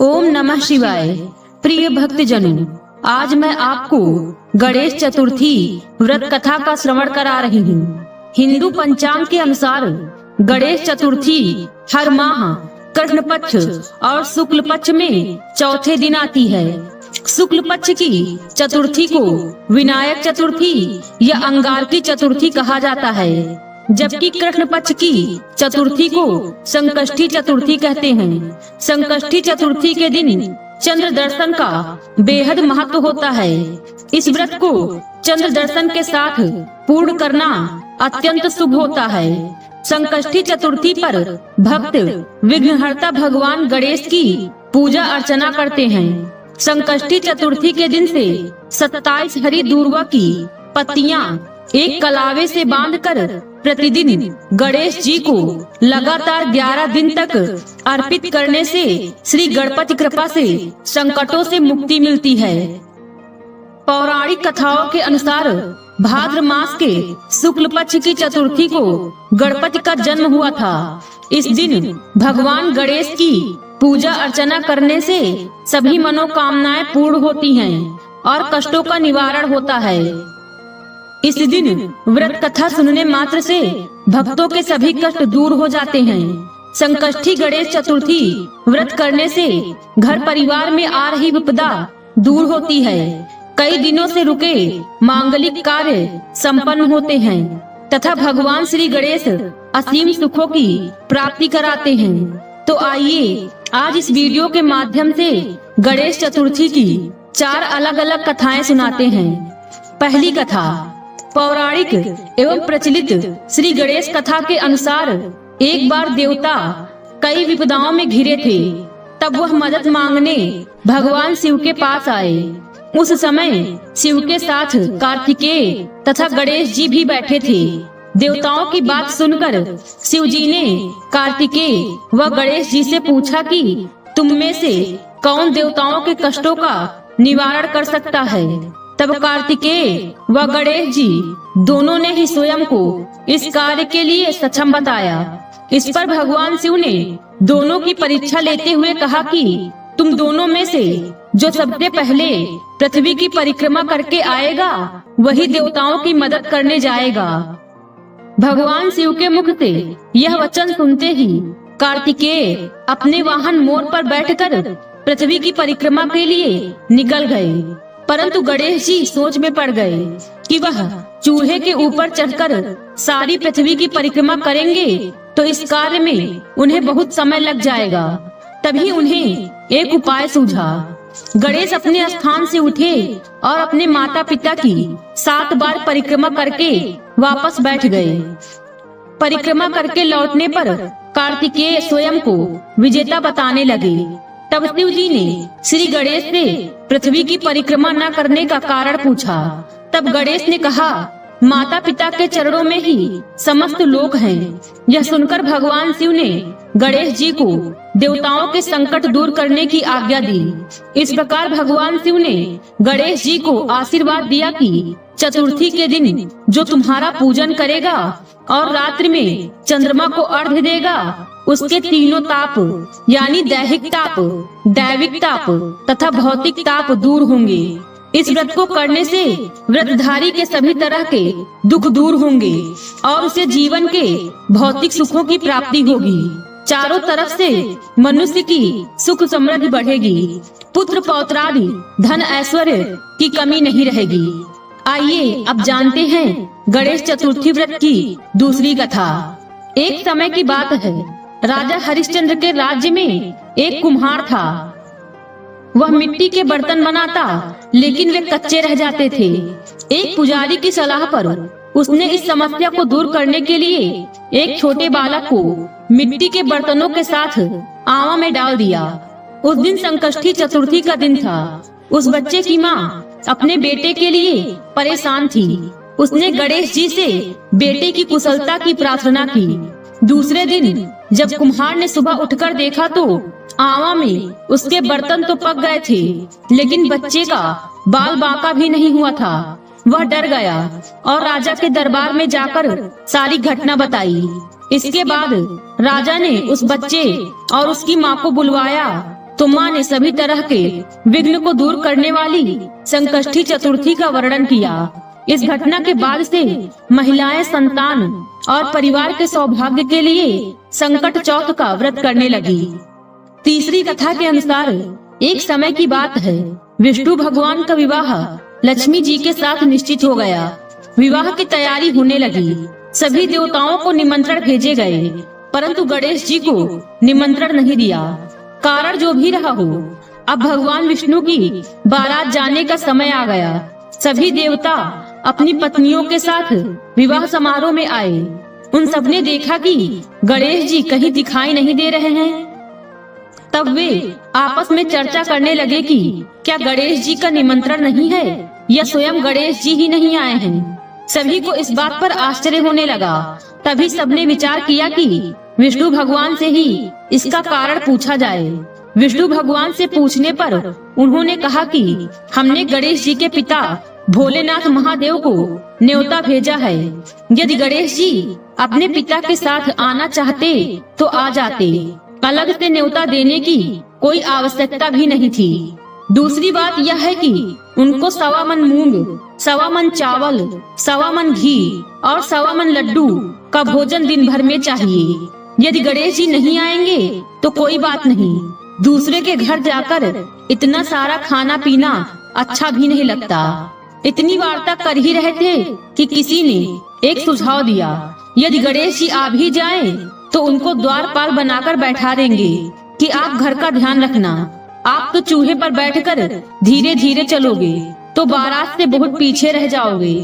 ओम नमः शिवाय। प्रिय भक्तजनों, आज मैं आपको गणेश चतुर्थी व्रत कथा का श्रवण करा रही हूँ। हिंदू पंचांग के अनुसार गणेश चतुर्थी हर माह कृष्ण पक्ष और शुक्ल पक्ष में चौथे दिन आती है। शुक्ल पक्ष की चतुर्थी को विनायक चतुर्थी या अंगारकी चतुर्थी कहा जाता है, जबकि कृष्ण पक्ष की चतुर्थी को संकष्टी चतुर्थी कहते हैं। संकष्टी चतुर्थी के दिन चंद्र दर्शन का बेहद महत्व होता है। इस व्रत को चंद्र दर्शन के साथ पूर्ण करना अत्यंत शुभ होता है। संकष्टी चतुर्थी पर भक्त विघ्नहर्ता भगवान गणेश की पूजा अर्चना करते हैं। संकष्टी चतुर्थी के दिन से 27 हरी दूर्वा की पत्तियां एक कलावे से बांधकर प्रतिदिन गणेश जी को लगातार 11 दिन तक अर्पित करने से श्री गणपति कृपा से संकटों से मुक्ति मिलती है। पौराणिक कथाओं के अनुसार भाद्र मास के शुक्ल पक्ष की चतुर्थी को गणपति का जन्म हुआ था। इस दिन भगवान गणेश की पूजा अर्चना करने से सभी मनोकामनाएं पूर्ण होती हैं और कष्टों का निवारण होता है। इस दिन व्रत कथा सुनने मात्र से भक्तों के सभी कष्ट दूर हो जाते हैं। संकष्टी गणेश चतुर्थी व्रत करने से घर परिवार में आ रही विपदा दूर होती है। कई दिनों से रुके मांगलिक कार्य संपन्न होते हैं तथा भगवान श्री गणेश असीम सुखों की प्राप्ति कराते हैं। तो आइए आज इस वीडियो के माध्यम से गणेश चतुर्थी की 4 अलग अलग कथाएं सुनाते हैं। पहली कथा पौराणिक एवं प्रचलित श्री गणेश कथा के अनुसार एक बार देवता कई विपदाओं में घिरे थे। तब वह मदद मांगने भगवान शिव के पास आए। उस समय शिव के साथ कार्तिकेय तथा गणेश जी भी बैठे थे। देवताओं की बात सुनकर शिव जी ने कार्तिकेय व गणेश जी से पूछा कि तुम में से कौन देवताओं के कष्टों का निवारण कर सकता है। तब कार्तिकेय व गणेश जी दोनों ने ही स्वयं को इस कार्य के लिए सक्षम बताया। इस पर भगवान शिव ने दोनों की परीक्षा लेते हुए कहा कि तुम दोनों में से जो सबसे पहले पृथ्वी की परिक्रमा करके आएगा वही देवताओं की मदद करने जाएगा। भगवान शिव के मुख से यह वचन सुनते ही कार्तिकेय अपने वाहन मोर पर बैठकर पृथ्वी की परिक्रमा के लिए निकल गए। परंतु गणेश जी सोच में पड़ गए कि वह चूल्हे के ऊपर चढ़कर सारी पृथ्वी की परिक्रमा करेंगे तो इस कार्य में उन्हें बहुत समय लग जाएगा। तभी उन्हें एक उपाय सूझा। गणेश अपने स्थान से उठे और अपने माता पिता की 7 बार परिक्रमा करके वापस बैठ गए। परिक्रमा करके लौटने पर कार्तिकेय स्वयं को विजेता बताने लगे। तब शिव जी ने श्री गणेश से पृथ्वी की परिक्रमा न करने का कारण पूछा। तब गणेश ने कहा, माता पिता के चरणों में ही समस्त लोक हैं। यह सुनकर भगवान शिव ने गणेश जी को देवताओं के संकट दूर करने की आज्ञा दी। इस प्रकार भगवान शिव ने गणेश जी को आशीर्वाद दिया कि चतुर्थी के दिन जो तुम्हारा पूजन करेगा और रात्रि में चंद्रमा को अर्घ्य देगा उसके तीनों ताप यानी दैहिक ताप, दैविक ताप तथा भौतिक ताप दूर होंगे। इस व्रत को करने से व्रतधारी के सभी तरह के दुख दूर होंगे और उसे जीवन के भौतिक सुखों की प्राप्ति होगी। चारों तरफ से मनुष्य की सुख समृद्धि बढ़ेगी। पुत्र पौत्रादि धन ऐश्वर्य की कमी नहीं रहेगी। आइए अब जानते हैं गणेश चतुर्थी व्रत की दूसरी कथा। एक समय की बात है, राजा हरिश्चंद्र के राज्य में एक कुम्हार था। वह मिट्टी के बर्तन बनाता लेकिन वे कच्चे रह जाते थे। एक पुजारी की सलाह पर उसने इस समस्या को दूर करने के लिए एक छोटे बालक को मिट्टी के बर्तनों के साथ आवा में डाल दिया। उस दिन संकष्टी चतुर्थी का दिन था। उस बच्चे की माँ अपने बेटे के लिए परेशान थी। उसने गणेश जी से बेटे की कुशलता की प्रार्थना की। दूसरे दिन जब कुम्हार ने सुबह उठकर देखा तो आवा में उसके बर्तन तो पक गए थे लेकिन बच्चे का बाल बांका भी नहीं हुआ था। वह डर गया और राजा के दरबार में जाकर सारी घटना बताई। इसके बाद राजा ने उस बच्चे और उसकी माँ को बुलवाया तो माँ ने सभी तरह के विघ्न को दूर करने वाली संकष्टी चतुर्थी का वर्णन किया। इस घटना के बाद से महिलाएं संतान और परिवार के सौभाग्य के लिए संकट चौथ का व्रत करने लगी। तीसरी कथा के अनुसार एक समय की बात है, विष्णु भगवान का विवाह लक्ष्मी जी के साथ निश्चित हो गया। विवाह की तैयारी होने लगी। सभी देवताओं को निमंत्रण भेजे गए, परंतु गणेश जी को निमंत्रण नहीं दिया। कारण जो भी रहा हो, अब भगवान विष्णु की बारात जाने का समय आ गया। सभी देवता अपनी पत्नियों के साथ विवाह समारोह में आए। उन सबने देखा कि गणेश जी कहीं दिखाई नहीं दे रहे हैं। तब वे आपस में चर्चा करने लगे कि क्या गणेश जी का निमंत्रण नहीं है या स्वयं गणेश जी ही नहीं आए हैं। सभी को इस बात पर आश्चर्य होने लगा। तभी सबने विचार किया कि विष्णु भगवान से ही इसका कारण पूछा जाए। विष्णु भगवान से पूछने पर उन्होंने कहा कि हमने गणेश जी के पिता भोलेनाथ महादेव को न्योता भेजा है। यदि गणेश जी अपने पिता के साथ आना चाहते तो आ जाते, अलग से न्योता देने की कोई आवश्यकता भी नहीं थी। दूसरी बात यह है कि उनको 1.25 मन मूंग, 1.25 मन चावल, 1.25 मन घी और 1.25 मन लड्डू का भोजन दिन भर में चाहिए। यदि गणेश जी नहीं आएंगे तो कोई बात नहीं, दूसरे के घर जाकर इतना सारा खाना पीना अच्छा भी नहीं लगता। इतनी वार्ता कर ही रहे थे कि किसी ने एक सुझाव दिया, यदि गणेश जी आ भी जाएं, तो उनको द्वारपाल बनाकर बैठा देंगे कि आप घर का ध्यान रखना। आप तो चूहे पर बैठकर धीरे धीरे चलोगे तो बारात से बहुत पीछे रह जाओगे।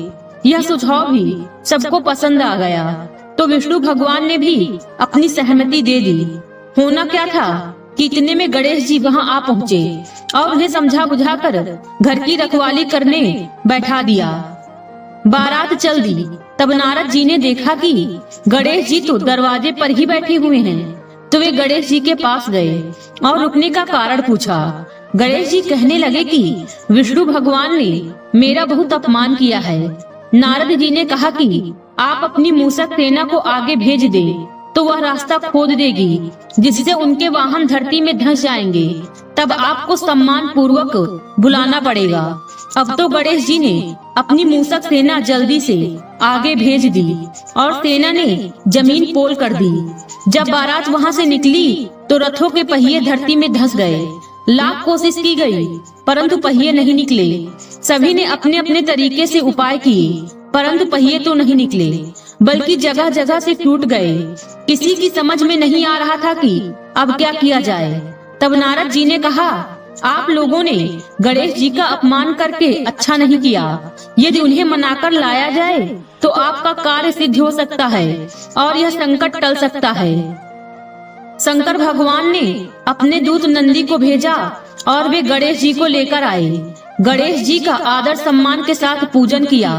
यह सुझाव भी सबको पसंद आ गया, तो विष्णु भगवान ने भी अपनी सहमति दे दी। होना क्या था कि इतने में गणेश जी वहां आ पहुँचे और उन्हें समझा बुझाकर घर की रखवाली करने बैठा दिया। बारात चल दी। तब नारद जी ने देखा कि गणेश जी तो दरवाजे पर ही बैठे हुए हैं, तो वे गणेश जी के पास गए और रुकने का कारण पूछा। गणेश जी कहने लगे कि विष्णु भगवान ने मेरा बहुत अपमान किया है। नारद जी ने कहा कि आप अपनी मूसक सेना को आगे भेज दें, तो वह रास्ता खोद देगी, जिससे उनके वाहन धरती में धंस जाएंगे। तब आपको सम्मान पूर्वक बुलाना पड़ेगा। अब तो गणेश जी ने अपनी मूसक सेना जल्दी से आगे भेज दी और सेना ने जमीन पोल कर दी। जब बारात वहां से निकली तो रथों के पहिए धरती में धंस गए। लाख कोशिश की गई, परंतु पहिए नहीं निकले। सभी ने अपने अपने तरीके से उपाय किए, परंतु पहिए तो नहीं निकले, बल्कि जगह जगह से टूट गए। किसी की समझ में नहीं आ रहा था कि अब क्या किया जाए। तब नारद जी ने कहा, आप लोगों ने गणेश जी का अपमान करके अच्छा नहीं किया। यदि उन्हें मनाकर लाया जाए तो आपका कार्य सिद्ध हो सकता है और यह संकट टल सकता है। शंकर भगवान ने अपने दूत नंदी को भेजा और वे गणेश जी को लेकर आए। गणेश जी का आदर सम्मान के साथ पूजन किया।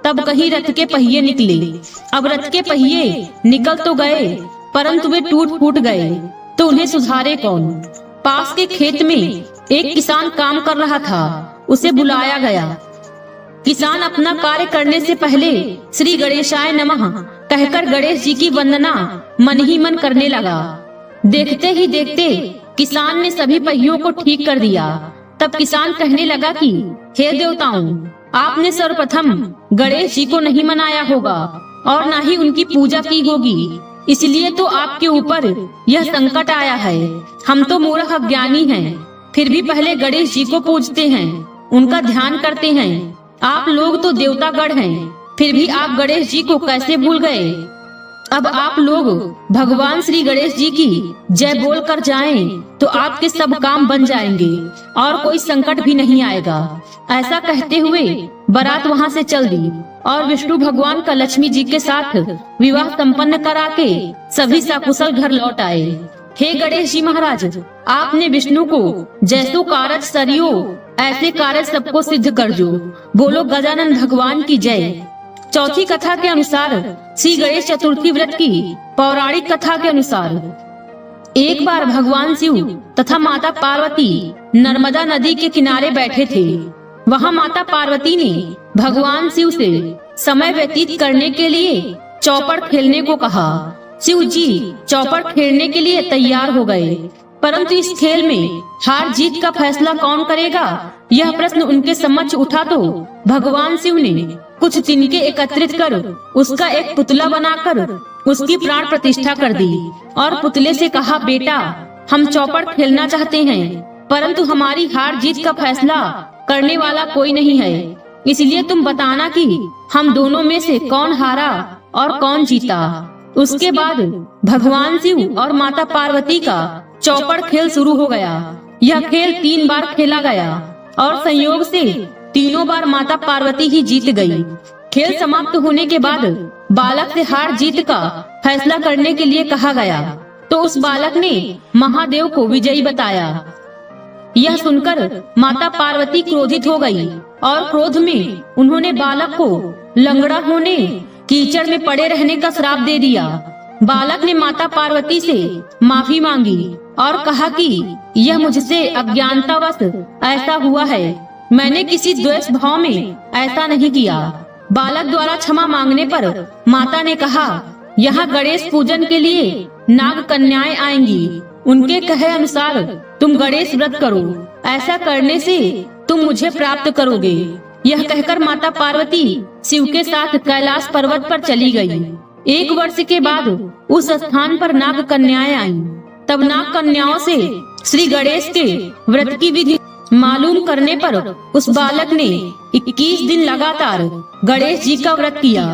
तब कहीं रथ के पहिए निकले। अब रथ के पहिए निकल तो गए, परंतु वे टूट फूट गए, तो उन्हें सुधारे कौन। पास के खेत में एक किसान काम कर रहा था, उसे बुलाया गया। किसान अपना कार्य करने से पहले श्री गणेशाय नमः कहकर गणेश जी की वंदना मन ही मन करने लगा। देखते ही देखते किसान ने सभी पहियों को ठीक कर दिया। तब किसान कहने लगा कि हे देवताओं, आपने सर्वप्रथम गणेश जी को नहीं मनाया होगा और न ही उनकी पूजा की होगी, इसलिए तो आपके ऊपर यह संकट आया है। हम तो मूर्ख अज्ञानी हैं, फिर भी पहले गणेश जी को पूजते हैं, उनका ध्यान करते हैं। आप लोग तो देवतागण हैं, फिर भी आप गणेश जी को कैसे भूल गए। अब आप लोग भगवान श्री गणेश जी की जय बोल कर जाएं, तो आपके सब काम बन जाएंगे और कोई संकट भी नहीं आएगा। ऐसा कहते हुए बारात वहां से चल दी और विष्णु भगवान का लक्ष्मी जी के साथ विवाह संपन्न करा के सभी सकुशल घर लौट आए। हे गणेश जी महाराज, आपने विष्णु को जैसो कारज सरियो, ऐसे कारज सबको सिद्ध कर जो। बोलो गजानन भगवान की जय। चौथी कथा के अनुसार श्री गणेश चतुर्थी व्रत की पौराणिक कथा के अनुसार एक बार भगवान शिव तथा माता पार्वती नर्मदा नदी के किनारे बैठे थे। वहां माता पार्वती ने भगवान शिव से समय व्यतीत करने के लिए चौपड़ खेलने को कहा। शिव जी चौपड़ खेलने के लिए तैयार हो गए, परंतु इस खेल में हार जीत का फैसला कौन करेगा, यह प्रश्न उनके समक्ष उठा तो भगवान शिव ने कुछ तिनके एकत्रित कर उसका एक पुतला बनाकर उसकी प्राण प्रतिष्ठा कर दी और पुतले से कहा, बेटा हम चौपड़ खेलना चाहते हैं, परंतु हमारी हार जीत का फैसला करने वाला कोई नहीं है, इसलिए तुम बताना कि हम दोनों में से कौन हारा और कौन जीता। उसके बाद भगवान शिव और माता पार्वती का चौपड़ खेल शुरू हो गया। यह खेल 3 बार खेला गया और संयोग से तीनों बार माता पार्वती ही जीत गई। खेल समाप्त होने के बाद बालक से हार जीत का फैसला करने के लिए कहा गया, तो उस बालक ने महादेव को विजयी बताया। यह सुनकर माता पार्वती क्रोधित हो गई और क्रोध में उन्होंने बालक को लंगड़ा होने, कीचड़ में पड़े रहने का श्राप दे दिया। बालक ने माता पार्वती से माफी मांगी और कहा कि यह मुझसे अज्ञानतावश ऐसा हुआ है, मैंने किसी द्वेष भाव में ऐसा नहीं किया। बालक द्वारा क्षमा मांगने पर माता ने कहा, यहाँ गणेश पूजन के लिए नाग कन्याएं आएंगी, उनके कहे अनुसार तुम गणेश व्रत करो, ऐसा करने से तुम मुझे प्राप्त करोगे। यह कहकर माता पार्वती शिव के साथ कैलाश पर्वत पर चली गई। 1 वर्ष के बाद उस स्थान पर नाग कन्याएं आईं। तब नाग कन्याओं से श्री गणेश के व्रत की विधि मालूम करने पर उस बालक ने 21 दिन लगातार गणेश जी का व्रत किया।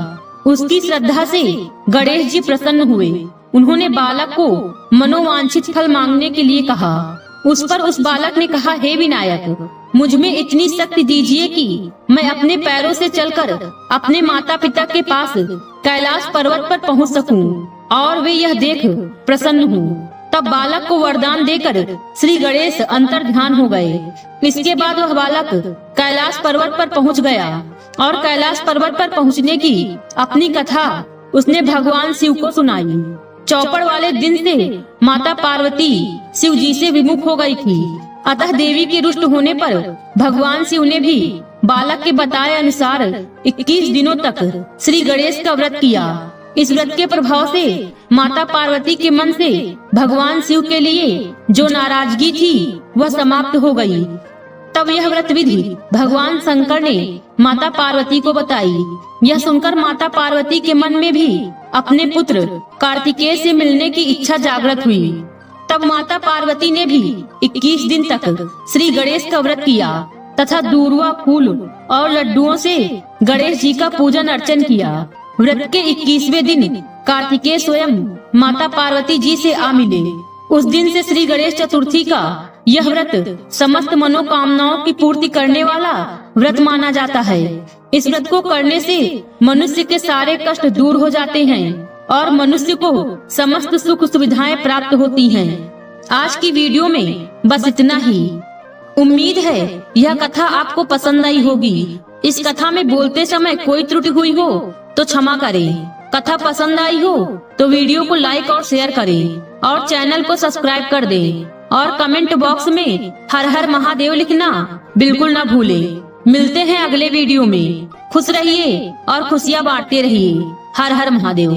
उसकी श्रद्धा से गणेश जी प्रसन्न हुए। उन्होंने बालक को मनोवांछित फल मांगने के लिए कहा। उस पर उस बालक ने कहा, हे विनायक, मुझ में इतनी शक्ति दीजिए कि मैं अपने पैरों से चलकर अपने माता पिता के पास कैलाश पर्वत पर पहुंच सकूं और वे यह देख प्रसन्न हों। तब बालक को वरदान देकर श्री गणेश अंतर्ध्यान हो गए। इसके बाद वह बालक कैलाश पर्वत पर पहुंच गया और कैलाश पर्वत पर पहुंचने की अपनी कथा उसने भगवान शिव को सुनाई। चौपड़ वाले दिन से माता पार्वती शिव जी से विमुख हो गई थी, अतः देवी के रुष्ट होने पर भगवान शिव ने भी बालक के बताए अनुसार 21 दिनों तक श्री गणेश का व्रत किया। इस व्रत के प्रभाव से माता पार्वती के मन से भगवान शिव के लिए जो नाराजगी थी वह समाप्त हो गई। तब यह व्रत विधि भगवान शंकर ने माता पार्वती को बताई। यह सुनकर माता पार्वती के मन में भी अपने पुत्र कार्तिकेय से मिलने की इच्छा जागृत हुई। तब माता पार्वती ने भी 21 दिन तक श्री गणेश का व्रत किया तथा दूर्वा फूल और लड्डुओं से गणेश जी का पूजन अर्चन किया। व्रत के 21वें दिन कार्तिकेय स्वयं माता पार्वती जी से आ मिले। उस दिन से श्री गणेश चतुर्थी का यह व्रत समस्त मनोकामनाओं की पूर्ति करने वाला व्रत माना जाता है। इस व्रत को करने से मनुष्य के सारे कष्ट दूर हो जाते हैं और मनुष्य को समस्त सुख सुविधाएं प्राप्त होती हैं। आज की वीडियो में बस इतना ही। उम्मीद है यह कथा आपको पसंद आई होगी। इस कथा में बोलते समय कोई त्रुटि हुई हो तो क्षमा करें। कथा पसंद आई हो तो वीडियो को लाइक और शेयर करें और चैनल को सब्सक्राइब कर दें और कमेंट बॉक्स में हर हर महादेव लिखना बिल्कुल न भूलें। मिलते हैं अगले वीडियो में। खुश रहिए और खुशियाँ बांटते रहिए। हर हर महादेव।